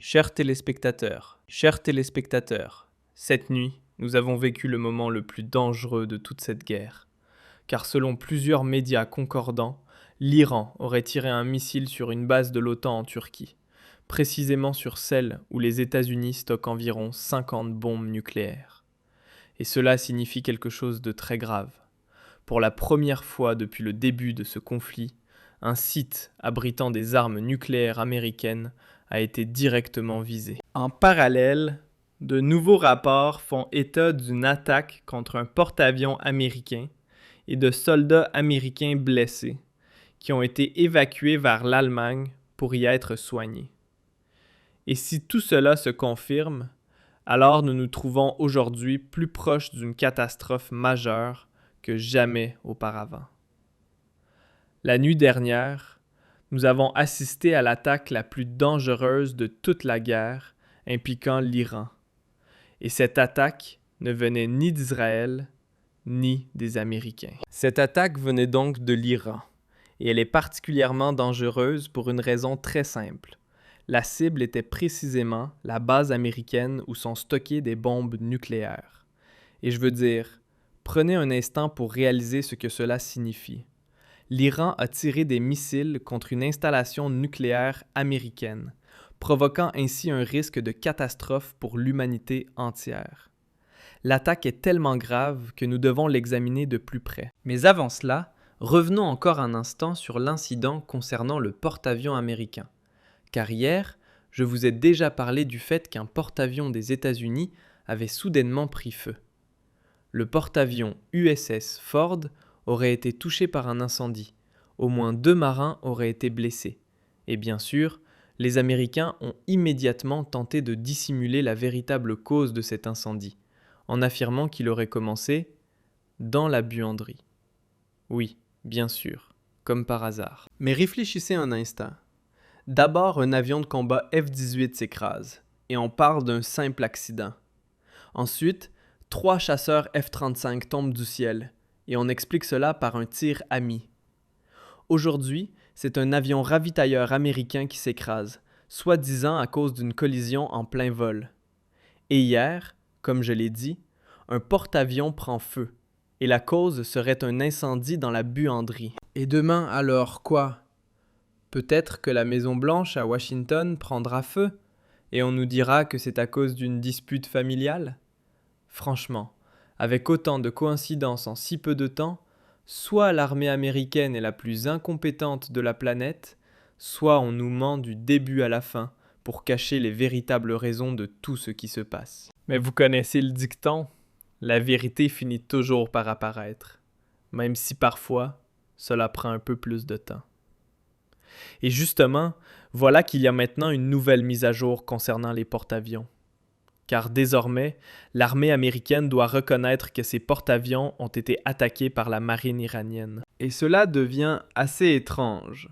Chers téléspectateurs, cette nuit, nous avons vécu le moment le plus dangereux de toute cette guerre. Car selon plusieurs médias concordants, l'Iran aurait tiré un missile sur une base de l'OTAN en Turquie, précisément sur celle où les États-Unis stockent environ 50 bombes nucléaires. Et cela signifie quelque chose de très grave. Pour la première fois depuis le début de ce conflit, un site abritant des armes nucléaires américaines a été directement visé. En parallèle, de nouveaux rapports font état d'une attaque contre un porte-avions américain et de soldats américains blessés, qui ont été évacués vers l'Allemagne pour y être soignés. Et si tout cela se confirme, alors nous nous trouvons aujourd'hui plus proches d'une catastrophe majeure que jamais auparavant. La nuit dernière, nous avons assisté à l'attaque la plus dangereuse de toute la guerre impliquant l'Iran. Et cette attaque ne venait ni d'Israël, ni des Américains. Cette attaque venait donc de l'Iran, et elle est particulièrement dangereuse pour une raison très simple. La cible était précisément la base américaine où sont stockées des bombes nucléaires. Et je veux dire, prenez un instant pour réaliser ce que cela signifie. L'Iran a tiré des missiles contre une installation nucléaire américaine, provoquant ainsi un risque de catastrophe pour l'humanité entière. L'attaque est tellement grave que nous devons l'examiner de plus près. Mais avant cela, revenons encore un instant sur l'incident concernant le porte-avions américain. Car hier, je vous ai déjà parlé du fait qu'un porte-avions des États-Unis avait soudainement pris feu. Le porte-avions USS Ford aurait été touché par un incendie. Au moins 2 marins auraient été blessés. Et bien sûr, les Américains ont immédiatement tenté de dissimuler la véritable cause de cet incendie, en affirmant qu'il aurait commencé dans la buanderie. Oui, bien sûr, comme par hasard. Mais réfléchissez un instant. D'abord, un avion de combat F-18 s'écrase, et on parle d'un simple accident. Ensuite, 3 chasseurs F-35 tombent du ciel, et on explique cela par un tir ami. Aujourd'hui, c'est un avion ravitailleur américain qui s'écrase, soi-disant à cause d'une collision en plein vol. Et hier, comme je l'ai dit, un porte-avions prend feu, et la cause serait un incendie dans la buanderie. Et demain, alors quoi? Peut-être que la Maison-Blanche à Washington prendra feu, et on nous dira que c'est à cause d'une dispute familiale? Franchement, avec autant de coïncidences en si peu de temps, soit l'armée américaine est la plus incompétente de la planète, soit on nous ment du début à la fin pour cacher les véritables raisons de tout ce qui se passe. Mais vous connaissez le dicton, la vérité finit toujours par apparaître, même si parfois cela prend un peu plus de temps. Et justement, voilà qu'il y a maintenant une nouvelle mise à jour concernant les porte-avions. Car désormais, l'armée américaine doit reconnaître que ces porte-avions ont été attaqués par la marine iranienne. Et cela devient assez étrange,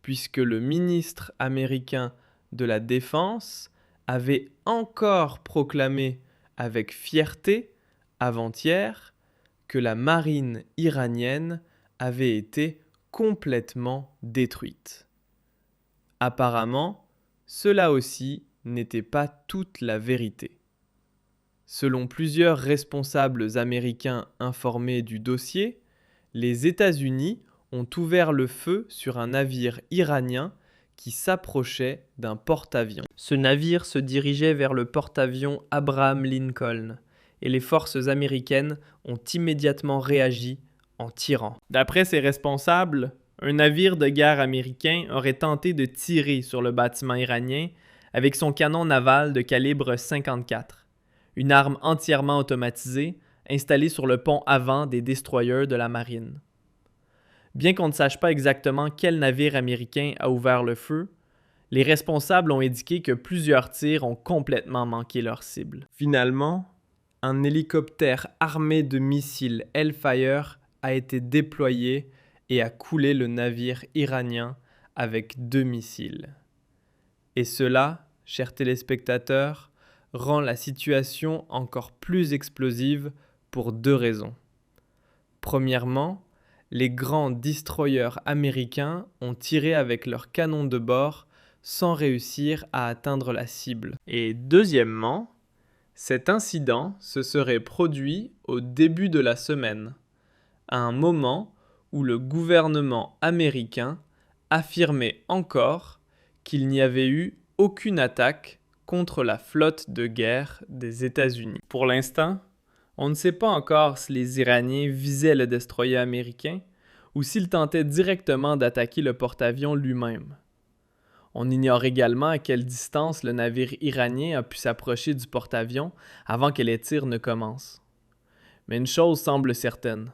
puisque le ministre américain de la Défense avait encore proclamé avec fierté, avant-hier, que la marine iranienne avait été complètement détruite. Apparemment, cela aussi n'était pas toute la vérité. Selon plusieurs responsables américains informés du dossier, les États-Unis ont ouvert le feu sur un navire iranien qui s'approchait d'un porte-avions. Ce navire se dirigeait vers le porte-avions Abraham Lincoln, et les forces américaines ont immédiatement réagi en tirant. D'après ces responsables, un navire de guerre américain aurait tenté de tirer sur le bâtiment iranien avec son canon naval de calibre 54, une arme entièrement automatisée installée sur le pont avant des destroyers de la marine. Bien qu'on ne sache pas exactement quel navire américain a ouvert le feu, les responsables ont indiqué que plusieurs tirs ont complètement manqué leur cible. Finalement, un hélicoptère armé de missiles Hellfire a été déployé et a coulé le navire iranien avec 2 missiles. Et cela, chers téléspectateurs, rend la situation encore plus explosive pour 2 raisons. Premièrement, les grands destroyers américains ont tiré avec leurs canons de bord sans réussir à atteindre la cible. Et deuxièmement, cet incident se serait produit au début de la semaine, à un moment où le gouvernement américain affirmait encore qu'il n'y avait eu aucune attaque contre la flotte de guerre des États-Unis. Pour l'instant, on ne sait pas encore si les Iraniens visaient le destroyer américain ou s'ils tentaient directement d'attaquer le porte-avions lui-même. On ignore également à quelle distance le navire iranien a pu s'approcher du porte-avions avant que les tirs ne commencent. Mais une chose semble certaine.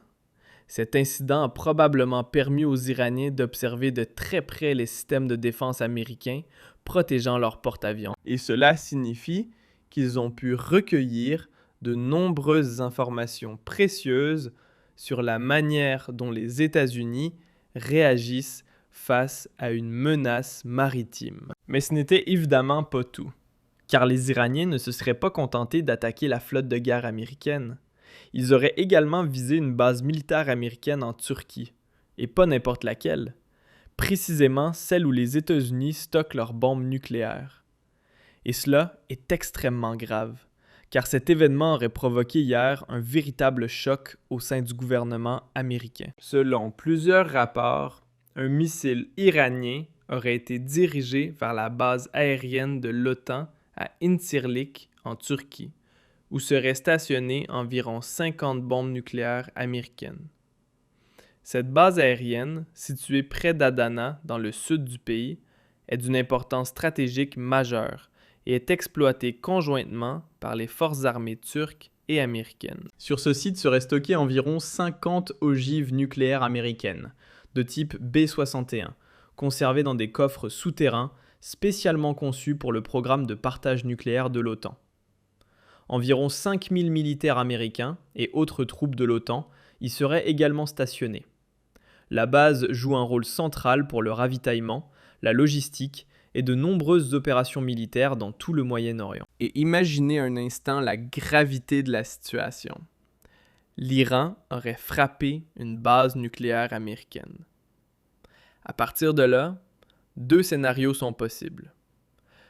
Cet incident a probablement permis aux Iraniens d'observer de très près les systèmes de défense américains protégeant leur porte-avions. Et cela signifie qu'ils ont pu recueillir de nombreuses informations précieuses sur la manière dont les États-Unis réagissent face à une menace maritime. Mais ce n'était évidemment pas tout, car les Iraniens ne se seraient pas contentés d'attaquer la flotte de guerre américaine. Ils auraient également visé une base militaire américaine en Turquie, et pas n'importe laquelle, précisément celle où les États-Unis stockent leurs bombes nucléaires. Et cela est extrêmement grave, car cet événement aurait provoqué hier un véritable choc au sein du gouvernement américain. Selon plusieurs rapports, un missile iranien aurait été dirigé vers la base aérienne de l'OTAN à Incirlik, en Turquie, où seraient stationnées environ 50 bombes nucléaires américaines. Cette base aérienne, située près d'Adana, dans le sud du pays, est d'une importance stratégique majeure et est exploitée conjointement par les forces armées turques et américaines. Sur ce site seraient stockées environ 50 ogives nucléaires américaines, de type B-61, conservées dans des coffres souterrains spécialement conçus pour le programme de partage nucléaire de l'OTAN. Environ 5000 militaires américains et autres troupes de l'OTAN y seraient également stationnés. La base joue un rôle central pour le ravitaillement, la logistique et de nombreuses opérations militaires dans tout le Moyen-Orient. Et imaginez un instant la gravité de la situation. L'Iran aurait frappé une base nucléaire américaine. À partir de là, deux scénarios sont possibles.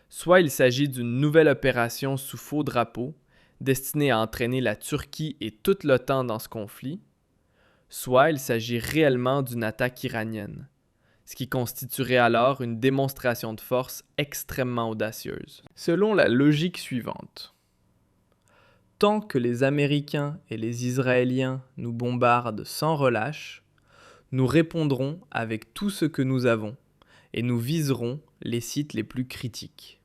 Soit il s'agit d'une nouvelle opération sous faux drapeau, destinée à entraîner la Turquie et toute l'OTAN dans ce conflit, soit il s'agit réellement d'une attaque iranienne, ce qui constituerait alors une démonstration de force extrêmement audacieuse. Selon la logique suivante, tant que les Américains et les Israéliens nous bombardent sans relâche, nous répondrons avec tout ce que nous avons et nous viserons les sites les plus critiques.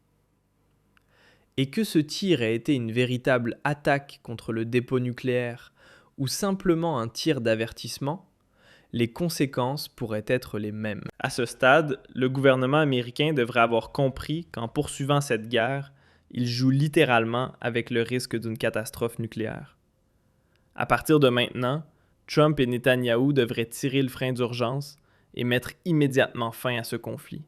Et que ce tir ait été une véritable attaque contre le dépôt nucléaire ou simplement un tir d'avertissement, les conséquences pourraient être les mêmes. À ce stade, le gouvernement américain devrait avoir compris qu'en poursuivant cette guerre, il joue littéralement avec le risque d'une catastrophe nucléaire. À partir de maintenant, Trump et Netanyahou devraient tirer le frein d'urgence et mettre immédiatement fin à ce conflit.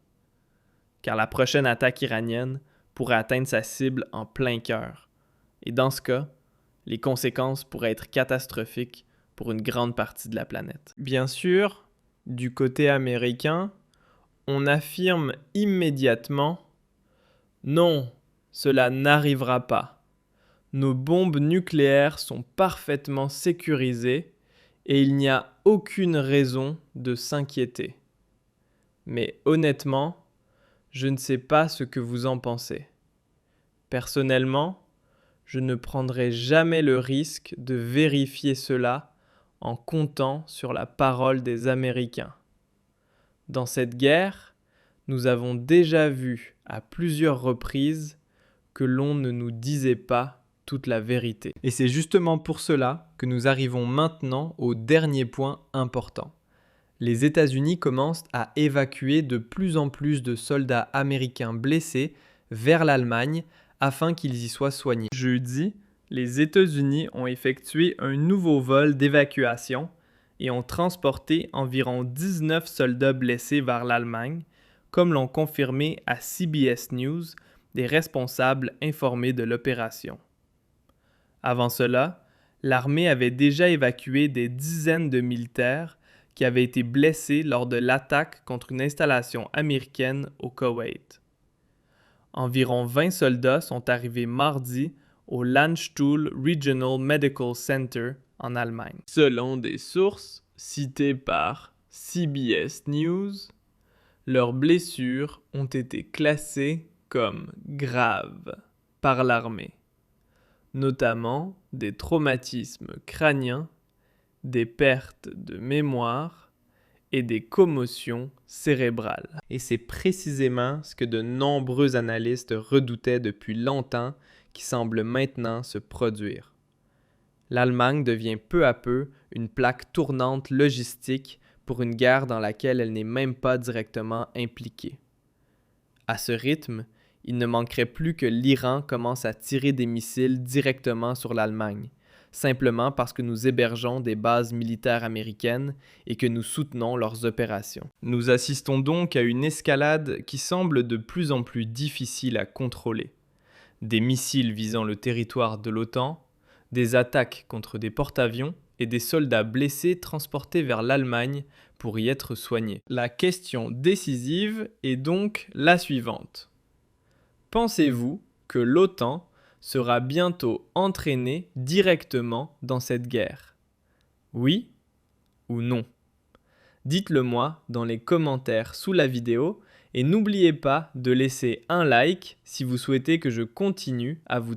Car la prochaine attaque iranienne pourrait atteindre sa cible en plein cœur. Et dans ce cas, les conséquences pourraient être catastrophiques pour une grande partie de la planète. Bien sûr, du côté américain, on affirme immédiatement « Non, cela n'arrivera pas. Nos bombes nucléaires sont parfaitement sécurisées et il n'y a aucune raison de s'inquiéter. » Mais honnêtement, je ne sais pas ce que vous en pensez. Personnellement, je ne prendrai jamais le risque de vérifier cela en comptant sur la parole des Américains. Dans cette guerre, nous avons déjà vu à plusieurs reprises que l'on ne nous disait pas toute la vérité. Et c'est justement pour cela que nous arrivons maintenant au dernier point important. Les États-Unis commencent à évacuer de plus en plus de soldats américains blessés vers l'Allemagne afin qu'ils y soient soignés. Jeudi, les États-Unis ont effectué un nouveau vol d'évacuation et ont transporté environ 19 soldats blessés vers l'Allemagne, comme l'ont confirmé à CBS News des responsables informés de l'opération. Avant cela, l'armée avait déjà évacué des dizaines de militaires qui avaient été blessés lors de l'attaque contre une installation américaine au Koweït. Environ 20 soldats sont arrivés mardi au Landstuhl Regional Medical Center en Allemagne. Selon des sources citées par CBS News, leurs blessures ont été classées comme graves par l'armée, notamment des traumatismes crâniens, des pertes de mémoire et des commotions cérébrales. Et c'est précisément ce que de nombreux analystes redoutaient depuis longtemps qui semble maintenant se produire. L'Allemagne devient peu à peu une plaque tournante logistique pour une guerre dans laquelle elle n'est même pas directement impliquée. À ce rythme, il ne manquerait plus que l'Iran commence à tirer des missiles directement sur l'Allemagne, simplement parce que nous hébergeons des bases militaires américaines et que nous soutenons leurs opérations. Nous assistons donc à une escalade qui semble de plus en plus difficile à contrôler. Des missiles visant le territoire de l'OTAN, des attaques contre des porte-avions et des soldats blessés transportés vers l'Allemagne pour y être soignés. La question décisive est donc la suivante. Pensez-vous que l'OTAN sera bientôt entraînée directement dans cette guerre? Oui ou non? Dites-le moi dans les commentaires sous la vidéo et n'oubliez pas de laisser un like si vous souhaitez que je continue à vous